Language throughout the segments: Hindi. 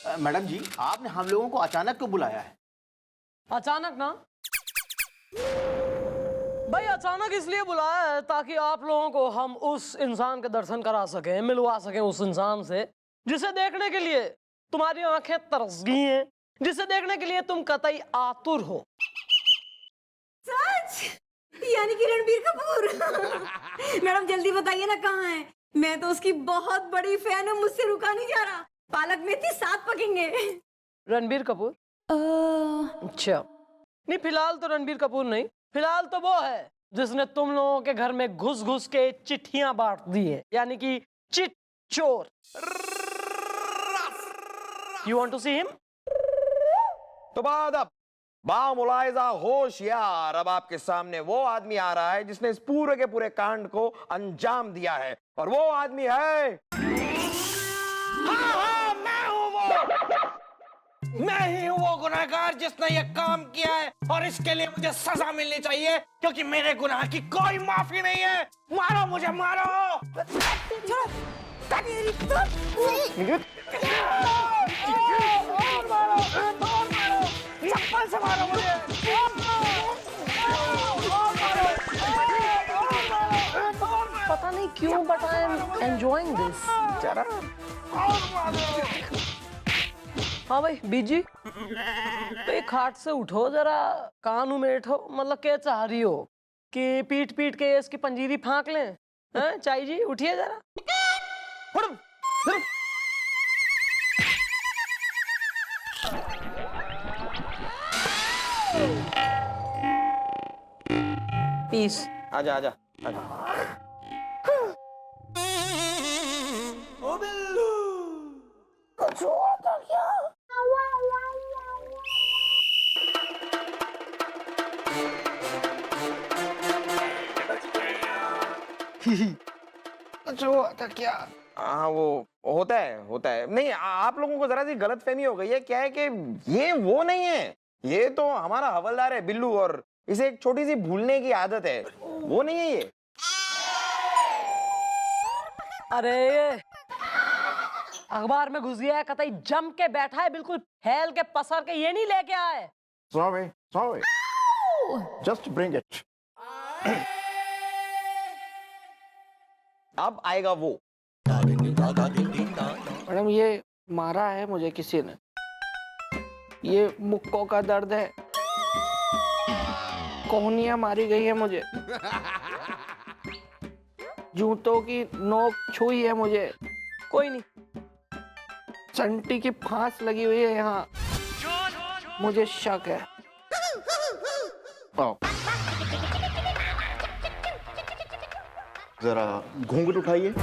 मैडम जी, आपने हम लोगों को अचानक क्यों बुलाया है? अचानक ना भाई, अचानक इसलिए बुलाया है ताकि आप लोगों को हम उस इंसान के दर्शन करा सकें, मिलवा सकें उस इंसान से जिसे देखने के लिए तुम्हारी आंखें तरस गई हैं, जिसे देखने के लिए तुम कतई आतुर हो। सच? यानी कि रणबीर कपूर। मैडम जल्दी बताइए ना कहाँ है? मैं तो उसकी बहुत बड़ी फैन हूँ, मुझसे रुका नहीं जा रहा। पालक मेथी साथ पकेंगे। रणबीर कपूर? अच्छा, नहीं फिलहाल तो रणबीर कपूर नहीं, फिलहाल तो वो है जिसने तुम लोगों के घर में घुस घुस के चिट्ठियां बांट दी है, यानी कि चिट चोर। You want to see him? तो अब बामुलाइजा होशियार, अब आपके सामने वो आदमी आ रहा है जिसने इस पूरे के पूरे कांड को अंजाम दिया है, और वो आदमी है हाँ, मैं हूं वो। मैं ही हूं वो गुनहगार जिसने ये काम किया है, और इसके लिए मुझे सजा मिलनी चाहिए क्योंकि मेरे गुनाह की कोई माफी नहीं है। मारो मुझे, मारो। चप्पल से मारो मुझे। पता नहीं क्यों but I am enjoying this. हाँ भाई बीजी, तो एक खाट से उठो जरा, कान उमेठो, मतलब क्या चाह रही हो कि पीट पीट के इसकी पंजीरी फांक लें? हैं चाई जी, उठिए जरा। पीस। आजा आजा आजा। ओ बिल्लू, कुछ हुआ था क्या? कुछ हुआ था क्या? हाँ वो होता है। नहीं, आप लोगों को जरा सी गलतफहमी हो गई है। क्या है कि ये वो नहीं है, ये तो हमारा हवलदार है बिल्लू, और इसे एक छोटी सी भूलने की आदत है। वो नहीं है ये। अरे ये अखबार में घुस गया है, कतई जम के बैठा है, बिल्कुल फैल के पसर के, ये नहीं लेके आए। Sorry. Just bring it. अब आएगा वो। मैडम ये मारा है मुझे किसी ने, ये मुक्कों का दर्द है, कोहनियां मारी गई है मुझे, जूतों की नोक छुई है मुझे, कोई नहीं, चंटी की फांस लगी हुई है यहाँ, मुझे शक है। जरा घूंघट उठाइए।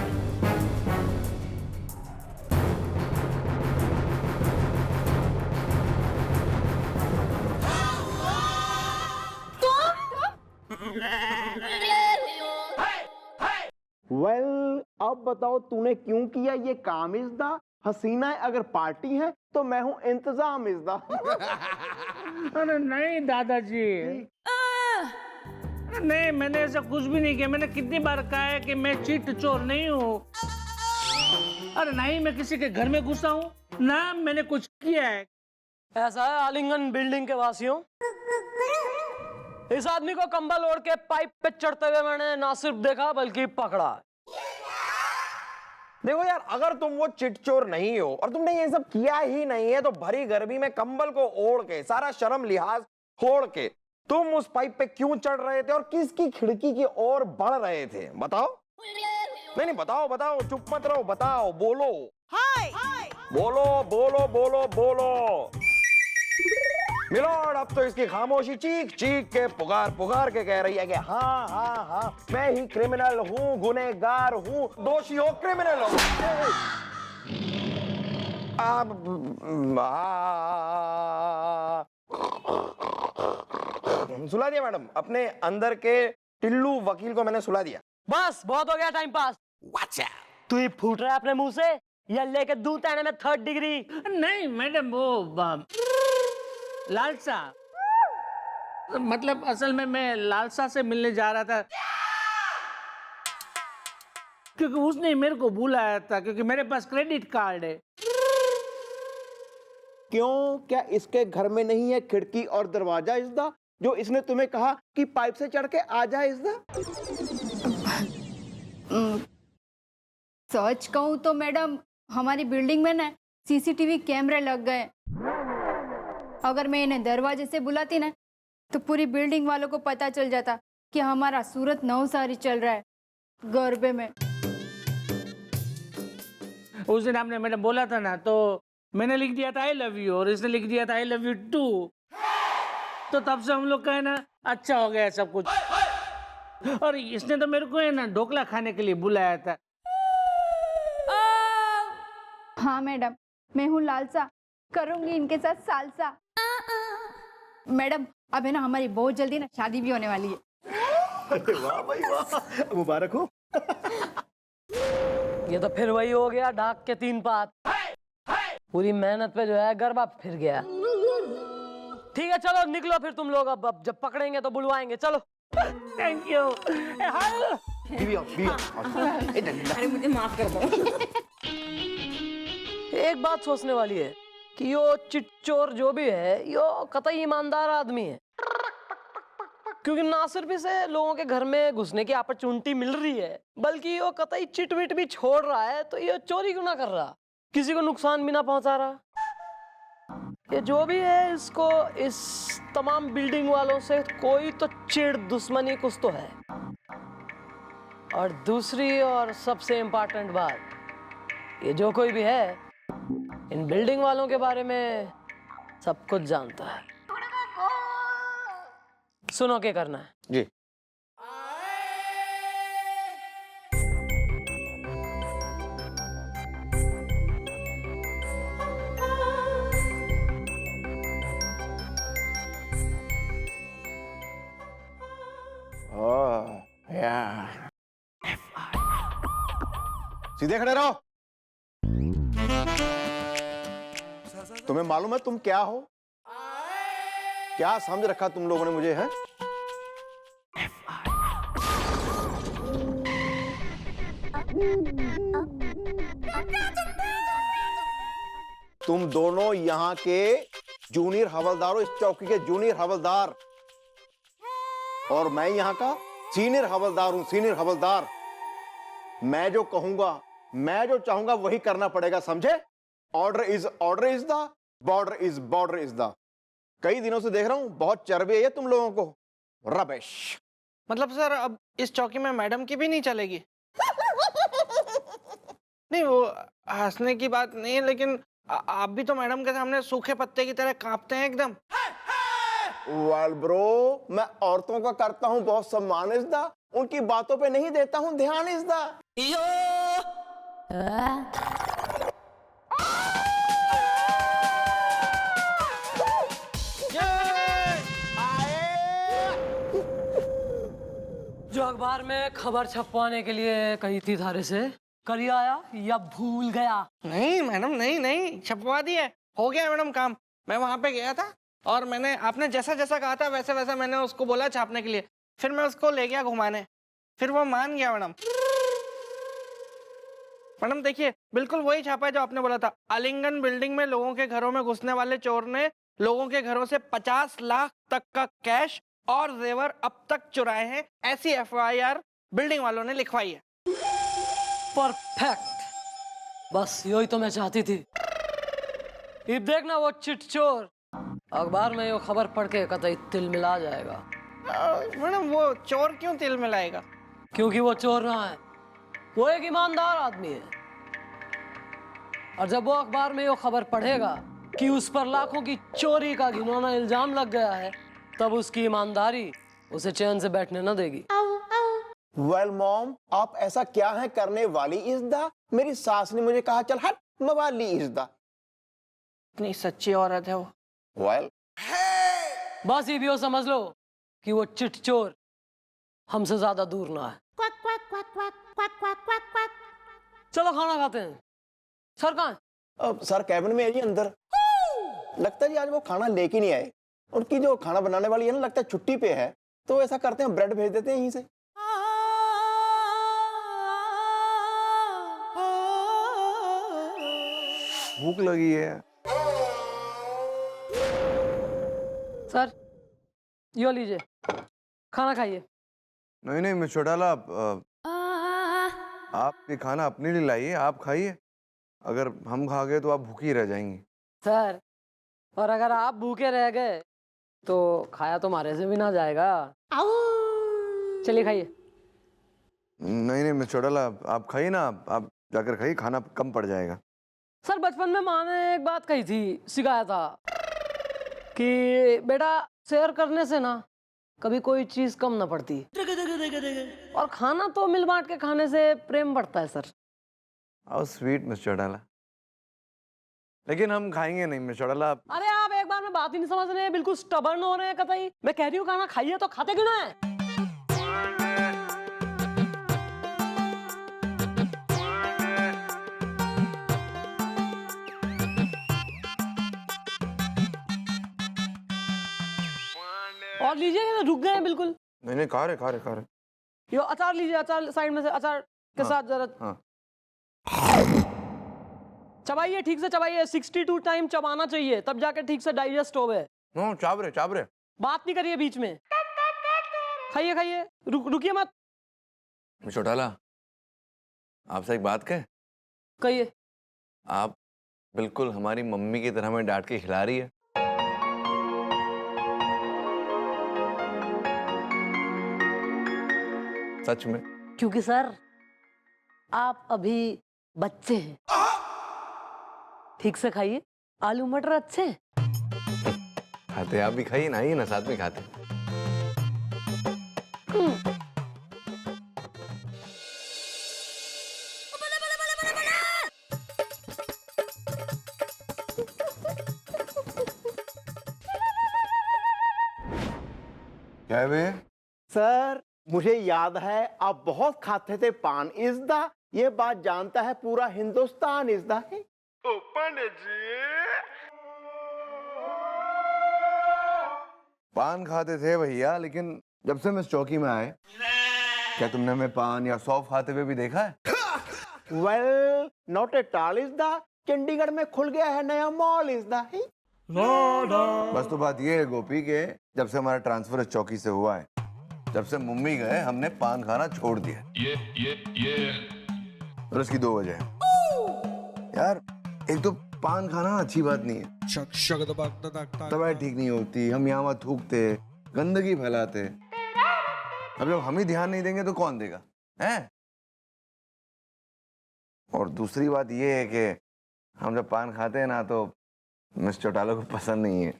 अब बताओ तूने क्यों किया ये काम? इज़्दा हसीना अगर पार्टी है तो मैं हूं इंतजाम। इज़्दा अरे नहीं दादाजी, नहीं मैंने ऐसा कुछ भी नहीं किया। मैंने कितनी बार कहा है कि मैं चीट चोर नहीं हूँ। अरे नहीं मैं किसी के घर में घुसा हूँ, ना मैंने कुछ किया है। ऐसा है आलिंगन बिल्डिंग के वासियों, इस आदमी को कंबल ओढ़ के पाइप पे चढ़ते हुए मैंने ना सिर्फ देखा बल्कि पकड़ा। देखो यार, अगर तुम वो चिटचोर नहीं हो और तुमने ये सब किया ही नहीं है, तो भरी गर्मी में कंबल को ओढ़ के, सारा शर्म लिहाज छोड़ के तुम उस पाइप पे क्यों चढ़ रहे थे और किसकी खिड़की की ओर बढ़ रहे थे? बताओ। नहीं बताओ, चुप मत रहो, बताओ, बोलो। हाय बोलो बोलो बोलो बोलो। मिलोड, अब तो इसकी खामोशी चीख चीख के पुकार के कह रही है कि हाँ, मैं ही क्रिमिनल हूँ, गुनहगार हूँ, दोषी हो, क्रिमिनल हो। सुला दिया मैडम, अपने अंदर के टिल्लू वकील को मैंने सुला दिया। बस बहुत हो गया टाइम पास। तू ही फूट रहा है अपने मुंह से, या लेके दूध तेने में 3rd डिग्री? नहीं मैडम, वो लालसा, मतलब असल में मैं लालसा से मिलने जा रहा था, क्योंकि उसने मेरे को बुलाया था, क्योंकि मेरे पास क्रेडिट कार्ड है। क्यों, क्या इसके घर में नहीं है खिड़की और दरवाजा इसदा, जो इसने तुम्हें कहा कि पाइप से चढ़ के आ जाए इसदा? सच कहूँ तो मैडम, हमारी बिल्डिंग में ना सीसीटीवी कैमरे लग गए। अगर मैं इन्हें दरवाजे से बुलाती ना तो पूरी बिल्डिंग वालों को पता चल जाता कि हमारा सूरत नवसारी चल रहा है गरबे में। उस दिन आपने मैडम बोला था ना, तो मैंने लिख दिया था आई लव यू और इसने लिख दिया था आई लव यू टू। तो तब से हम लोग का है ना अच्छा हो गया सब कुछ। और इसने तो मेरे को है ना ढोकला खाने के लिए बुलाया था। हाँ मैडम, मैं हूँ लालसा, करूंगी इनके साथ सालसा। मैडम अब है ना हमारी बहुत जल्दी ना शादी भी होने वाली है। अरे वाह भाई वाह, मुबारक हो। ये तो फिर वही हो गया, डाक के 3 पात। पूरी मेहनत पे जो है गरबा फिर गया। ठीक है चलो निकलो फिर तुम लोग, अब जब पकड़ेंगे तो बुलवाएंगे, चलो। Thank you. अरे मुझे माफ कर दो। एक बात सोचने वाली है कि यो चिट्चोर जो भी है यो कतई ईमानदार आदमी है, क्योंकि ना सिर्फ इसे लोगों के घर में घुसने की अपॉर्चुनिटी मिल रही है, बल्कि यो कतई चिट विट भी छोड़ रहा है। तो ये चोरी क्यों ना कर रहा, किसी को नुकसान भी ना पहुंचा रहा। ये जो भी है, इसको इस तमाम बिल्डिंग वालों से कोई तो चिड़ दुश्मनी कुछ तो है। और दूसरी और सबसे इम्पोर्टेंट बात, ये जो कोई भी है इन बिल्डिंग वालों के बारे में सब कुछ जानता है। सुनो क्या करना है जी। सीधे खड़े रहो। तुम्हें मालूम है तुम क्या हो? क्या समझ रखा तुम लोगों ने मुझे, है? तुम दोनों यहाँ के जूनियर हवलदार हो, इस चौकी के जूनियर हवलदार, और मैं यहाँ का सीनियर हवलदार हूं, सीनियर हवलदार। मैं जो कहूंगा, मैं जो चाहूंगा वही करना पड़ेगा, समझे? Order is the, border is the. कई दिनों से देख रहा हूं बहुत चर्बी है तुम लोगों को। रबिश। मतलब सर अब इस चौकी में मैडम की भी नहीं चलेगी? नहीं वो हंसने की बात नहीं है, लेकिन आप भी तो मैडम के सामने सूखे पत्ते की तरह कांपते हैं एकदम। वेल ब्रो, मैं औरतों का करता हूं बहुत सम्मान इज़दा, उनकी बातों पे नहीं देता हूं ध्यान इज़दा। जो अखबार में खबर छपवाने के लिए कही थी थारे से, करी आया या भूल गया? नहीं मैडम, नहीं छपवा दी है, हो गया मैडम काम। मैं वहां पे गया था और मैंने आपने जैसा जैसा कहा था वैसे वैसा मैंने उसको बोला छापने के लिए, फिर मैं उसको ले गया घुमाने, फिर वो मान गया मैडम। मैडम देखिए बिल्कुल वही छापा है जो आपने बोला था। आलिंगन बिल्डिंग में लोगों के घरों में घुसने वाले चोर ने लोगों के घरों से 50 लाख तक का कैश और जेवर अब तक चुराए हैं, ऐसी FIR बिल्डिंग वालों ने लिखवाई है। परफेक्ट, बस यही तो मैं चाहती थी। ये देखना वो चिट चोर अखबार में ये खबर पढ़ के कतई तिल मिला जाएगा। मैडम वो चोर क्यों तिल मिलाएगा? क्योंकि वो चोर रहा है, वो एक ईमानदार आदमी है। और जब वो अखबार में ये खबर पढ़ेगा कि उस पर लाखों की चोरी का घिनौना इल्जाम लग गया है, तब उसकी ईमानदारी उसे चैन से बैठने न देगी। वेल मॉम, आप ऐसा क्या है करने वाली इज़दा? मेरी सास ने मुझे कहा चल हट मवाली इज़दा। इतनी सच्ची औरत है वो। वेल बस ये भी हो समझ लो कि वो चिट चोर हमसे ज्यादा दूर ना है। चलो खाना खाते हैं। सर कहाँ है? अब सर कैबिन में है जी अंदर। लगता है जी आज वो खाना लेके नहीं आए। उनकी जो खाना बनाने वाली है ना, लगता है छुट्टी पे है, तो ऐसा करते हैं ब्रेड भेज देते हैं यहीं से। भूख लगी है। सर यो लीजिए, खाना खाइए। नहीं नहीं मिस्टर चौटाला, आप ये खाना अपने लिए लाइए, आप खाइए। अगर हम खा गए तो आप भूखी रह जाएंगी। सर, और अगर आप भूखे रह गए तो खाया तो हमारे से भी ना जाएगा। चलिए खाइए। नहीं नहीं मिस्टर चौटाला, आप खाइए ना, आप जाकर खाइए, खाना कम पड़ जाएगा। सर बचपन में माँ ने एक बात कही थी, सिखाया था कि बेटा शेयर करने से ना कभी कोई चीज कम ना पड़ती, और खाना तो मिल बांट के खाने से प्रेम बढ़ता है sir. How sweet mister Chautala. लेकिन हम खाएंगे नहीं मिस्टर चौटाला। अरे आप एक बार में बात ही नहीं समझ रहे हैं, बिल्कुल स्टबर्न हो रहे हैं कतई। मैं कह रही हूँ खाना खाइए तो खाते क्यों ना है? और लीजिए, रुक गए हैं बिल्कुल। नहीं नहीं खा रहे। यो अचार लीजिए, अचार साइड में से, अचार के हाँ, साथ जरा हाँ। चबाइए, ठीक से चबाइए। 62 टाइम चबाना चाहिए, तब जाके ठीक से डाइजेस्ट होवे। नो, चाप रहे। बात नहीं करिए बीच में। खाइए, रुकिए मत। मिस्टर चौटाला, आपसे एक बात कहे? कहिए। आप बिल्कुल हमारी मम्मी की तरह हमें डांट के खिला रही है। सच में। क्योंकि सर आप अभी बच्चे हैं। ठीक से खाइए, आलू मटर अच्छे हैं। खाते आप भी खाइए ना, आइए ना साथ में खाते। क्या है बे? सर मुझे याद है आप बहुत खाते थे पान इज़दा, ये बात जानता है पूरा हिंदुस्तान इज़दा है। पान खाते थे भैया, लेकिन जब से मैं इस चौकी में आए, क्या तुमने हमें पान या सौंफ खाते हुए भी देखा है? वेल नॉट एट ऑल इज़दा, चंडीगढ़ में खुल गया है नया मॉल इज़दा है। बस तो बात ये है गोपी के जब से हमारा ट्रांसफर इस चौकी से हुआ है, जब से मुंबई गए, हमने पान खाना छोड़ दिया। और इसकी दो वजह है यार। एक तो पान खाना अच्छी बात नहीं है, तबीयत ठीक नहीं होती, हम यहाँ वहाँ थूकते, गंदगी फैलाते। अब जब हम ही ध्यान नहीं देंगे तो कौन देगा, हैं? और दूसरी बात ये है कि हम जब पान खाते हैं ना तो मिस चौटाला को पसंद नहीं है।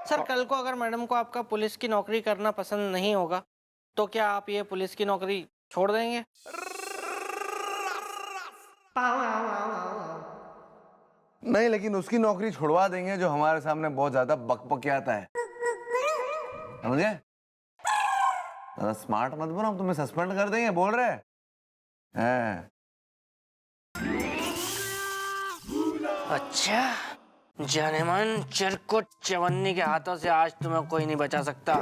सर कल को अगर मैडम को आपका पुलिस की नौकरी करना पसंद नहीं होगा तो क्या आप ये पुलिस की नौकरी छोड़ देंगे? नहीं, लेकिन उसकी नौकरी छुड़वा देंगे जो हमारे सामने बहुत ज्यादा बकबकियाता है, समझे? ज्यादा स्मार्ट मत बनो, हम तुम्हें सस्पेंड कर देंगे, बोल रहे हैं। अच्छा, जानेमान चिरकुट चवन्नी के हाथों से आज तुम्हें कोई नहीं बचा सकता।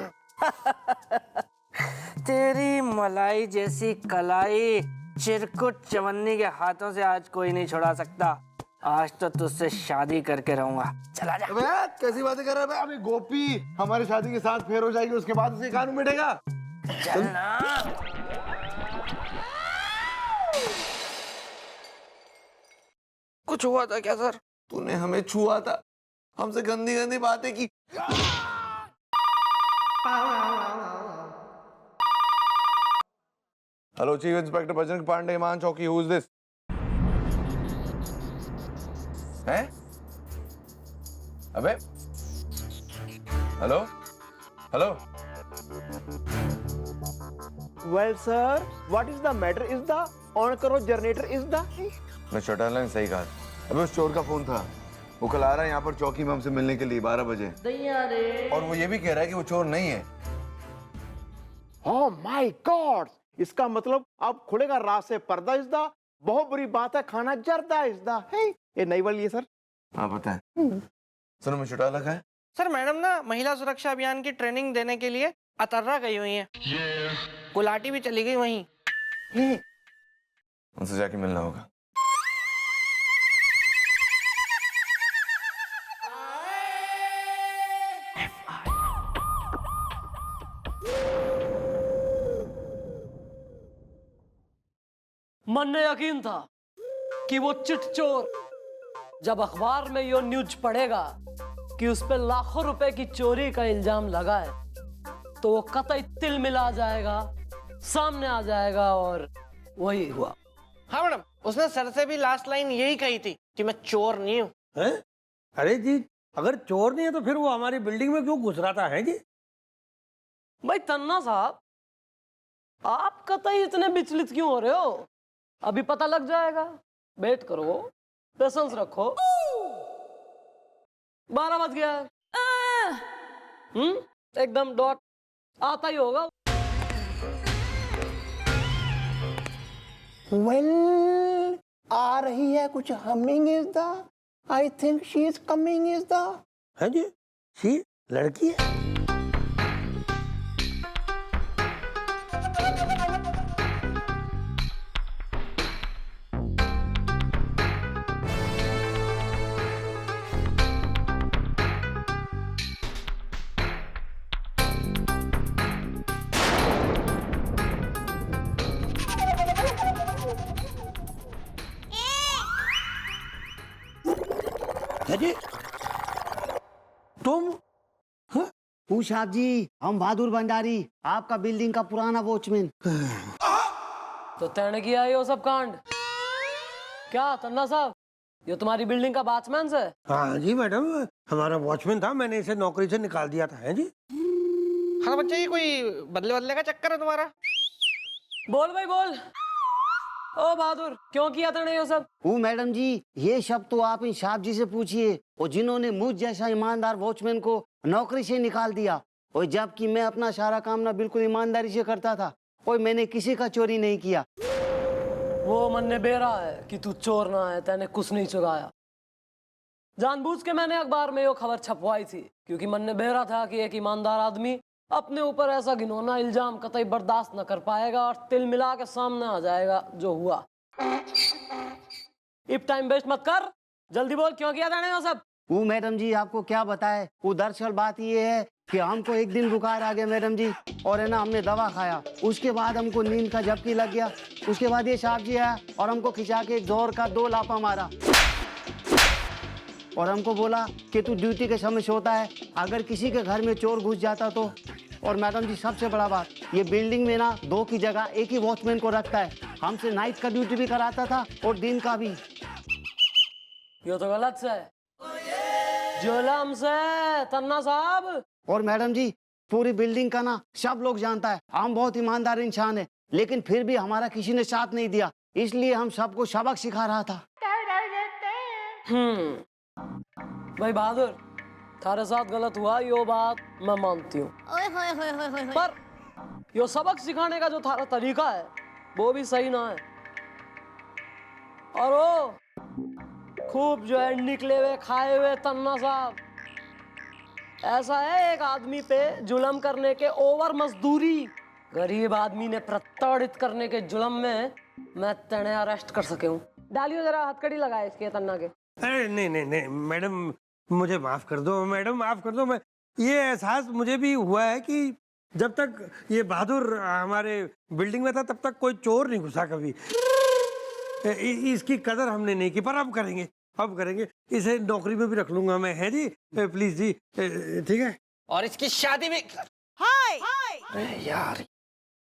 तेरी मलाई जैसी कलाई चिरकुट चवन्नी के हाथों से आज कोई नहीं छुड़ा सकता। आज तो तुझसे शादी करके रहूंगा। चला जा। अबे कैसी बातें कर रहा है? अभी गोपी हमारी शादी के साथ फेर हो जाएगी, उसके बाद उसे कानून मिटेगा। चल ना। कुछ हुआ था क्या सर? तूने हमें छुआ था, हमसे गंदी गंदी बातें की। Hello chief inspector Bajrang Pandey, मान चौकी, हु इज दिस? हैं? अबे hello hello. Well sir what is the matter इज़दा, ऑन करो जनरेटर इज़दा। मैं चौटाला ने सही कहा। अबे उस चोर का फोन था, वो कल आ रहा है यहाँ पर चौकी में हमसे मिलने के लिए 12 बजे। और वो ये भी कह रहा है कि वो चोर नहीं है। ओह माय गॉड, इसका मतलब अब खुलेगा रात से पर्दा इज़दा। बहुत बुरी बात है, खाना जर्दा इज़दा है। ये नई वाली है सर। हाँ पता है। सुनो मैं चौटाला का है। सर मैडम ना महिला सुरक्षा अभियान की ट्रेनिंग देने के लिए अतर्रा गई हुई हैं। गुलाटी भी चली गई वहीं। उनसे जाके मिलना होगा। मन ने यकीन था कि वो चिट चोर जब अखबार में यो न्यूज पढ़ेगा कि उस पे लाखों रुपए की चोरी का इल्जाम लगा है, तो वो कतई तिल मिला जाएगा, सामने आ जाएगा। और वही हुआ। हाँ मैडम, उसने सर से भी लास्ट लाइन यही कही थी कि मैं चोर नहीं हूँ। हैं? अरे जी, अगर चोर नहीं है तो फिर वो हमारी बिल्डिंग में क्यों घुस रहा है जी? भाई तन्ना साहब, आप कतई इतने विचलित क्यों हो रहे हो? अभी पता लग जाएगा, वेट करो, पेशेंस रखो। 12 बज गया है। एकदम डॉट आता ही होगा। वेल, आ रही है कुछ humming is the, I think she is coming is the. है जी? सी लड़की है? है जी? तुम? साहब जी, हम बहादुर भंडारी, आपका बिल्डिंग का पुराना वॉचमैन। तो तैने किया ये वो सब कांड? क्या तन्ना साहब, ये तुम्हारी बिल्डिंग का वॉचमैन है? हाँ जी मैडम, हमारा वॉचमैन था, मैंने इसे नौकरी से निकाल दिया था। है जी? हाँ बच्चा, ये कोई बदले बदले का चक्कर है तुम्हारा? बोल भाई बोल। ओ बहादुर, क्यों किया तूने ये सब? वो मैडम जी, ये सब तो आप इन साहब जी से पूछिए, और जिन्होंने मुझ जैसा ईमानदार वॉचमैन को नौकरी से निकाल दिया, और जबकि मैं अपना सारा काम ना बिल्कुल ईमानदारी से करता था, और मैंने किसी का चोरी नहीं किया। वो मन ने बेरा है कि तू चोर ना है, तैने कुछ नहीं चुराया। जानबूझ के मैंने अखबार में ये खबर छपवाई थी, क्योंकि मन ने बेरा था कि एक ईमानदार आदमी अपने ऊपर ऐसा घिनौना इल्जाम कतई बर्दाश्त न कर पाएगा और तिल मिला के सामने आ जाएगा, जो हुआ। अब टाइम वेस्ट मत कर, जल्दी बोल क्यों किया तूने वो सब? वो मैडम जी, आपको क्या बताए, वो दरअसल बात ये है कि हमको एक दिन बुखार आ गया मैडम जी, और है ना हमने दवा खाया, उसके बाद हमको नींद का झपकी लग गया। उसके बाद ये साहब जी आया और हमको खिंचा के जोर का 2 लाफा मारा, और हमको बोला कि तू ड्यूटी के समय सोता है, अगर किसी के घर में चोर घुस जाता तो। और मैडम जी, सबसे बड़ा बात, ये बिल्डिंग में ना 2 की जगह एक ही वॉचमैन को रखता है, हमसे नाइट का ड्यूटी भी कराता था और दिन का भी। ये तो गलत से, जुलम से तन्ना साहब। और मैडम जी, पूरी बिल्डिंग का ना सब लोग जानता है हम बहुत ईमानदार इंसान है, लेकिन फिर भी हमारा किसी ने साथ नहीं दिया, इसलिए हम सबको सबक सिखा रहा था। भाई बहादुर, थारे साथ गलत हुआ, यो बात मैं मानती हूँ, पर यो सबक सिखाने का जो थारा तरीका है वो भी सही ना है। और वो खूब जो है निकले हुए खाए हुए तन्ना साहब, ऐसा है एक आदमी पे जुल्म करने के ओवर मजदूरी, गरीब आदमी ने प्रताड़ित करने के जुल्म में मैं तेने अरेस्ट कर सके हूँ। डालियो जरा हथकड़ी लगाए इसके तन्ना के। अरे नहीं नहीं नहीं मैडम, मुझे माफ कर दो मैडम, माफ कर दो। मैं ये एहसास मुझे भी हुआ है कि जब तक ये बहादुर हमारे बिल्डिंग में था तब तक कोई चोर नहीं घुसा कभी। इसकी कदर हमने नहीं की, पर अब करेंगे, अब करेंगे। इसे नौकरी में भी रख लूंगा मैं। है जी? प्लीज जी, ठीक है। और इसकी शादी भी। अरे यार,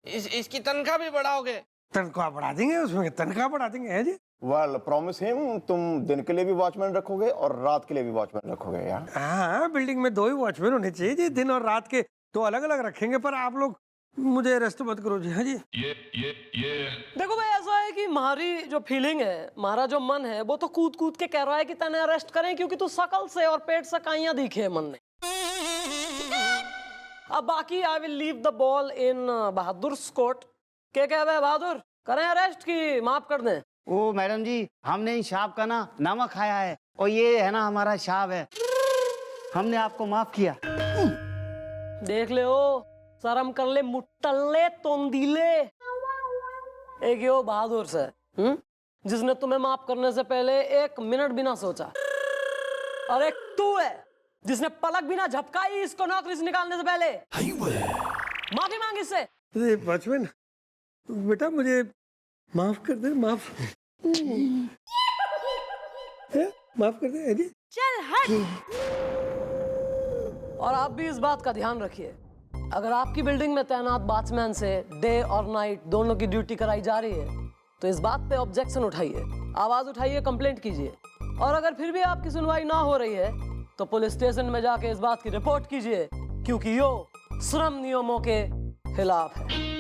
इसकी तनख्वाह भी बढ़ाओगे? तनख्वाह बढ़ा देंगे, उसमें तनख्वाह बढ़ा देंगे। है जी? वेल, प्रॉमिस हिम, तुम दिन के लिए भी वॉचमैन रखोगे और रात के लिए भी वॉचमैन रखोगे यार। हाँ, बिल्डिंग में 2 ही वॉचमैन होने चाहिए जी, दिन और रात के 2 अलग अलग रखेंगे, पर आप लोग मुझे अरेस्ट मत करो जी। हाँ जी? देखो भाई, ऐसा है कि हमारी जो फीलिंग है, हमारा जो मन है, वो तो कूद कूद के कह रहा है कि तने अरेस्ट करें, क्योंकि तू शकल से और पेट से काइयां दिखे है मन ने। अब बाकी I will leave the ball in Bahadur court. क्या कह रहे बहादुर, करें अरेस्ट की माफ कर दें? ओ मैडम जी, हमने इन साहब का ना नमक खाया है, और ये है ना हमारा साहब है, हमने आपको माफ किया। देख ले ओ, शर्म कर ले मुट्टले तोंदीले। एक यो बहादुर से, जिसने तुम्हें माफ करने से पहले 1 मिनट भी ना सोचा, और एक तू है जिसने पलक भी ना झपकाई इसको नौकरी से निकालने से पहले। माफी मांग इससे। बचपन बेटा, मुझे माफ कर दे, माफ माफ कर दे अजी। और आप भी इस बात का ध्यान रखिए, अगर आपकी बिल्डिंग में तैनात बाथमैन से डे और नाइट दोनों की ड्यूटी कराई जा रही है तो इस बात पे ऑब्जेक्शन उठाइए, आवाज उठाइए, कंप्लेंट कीजिए। और अगर फिर भी आपकी सुनवाई ना हो रही है तो पुलिस स्टेशन में जाके इस बात की रिपोर्ट कीजिए, क्योंकि यो श्रम नियमों के खिलाफ है।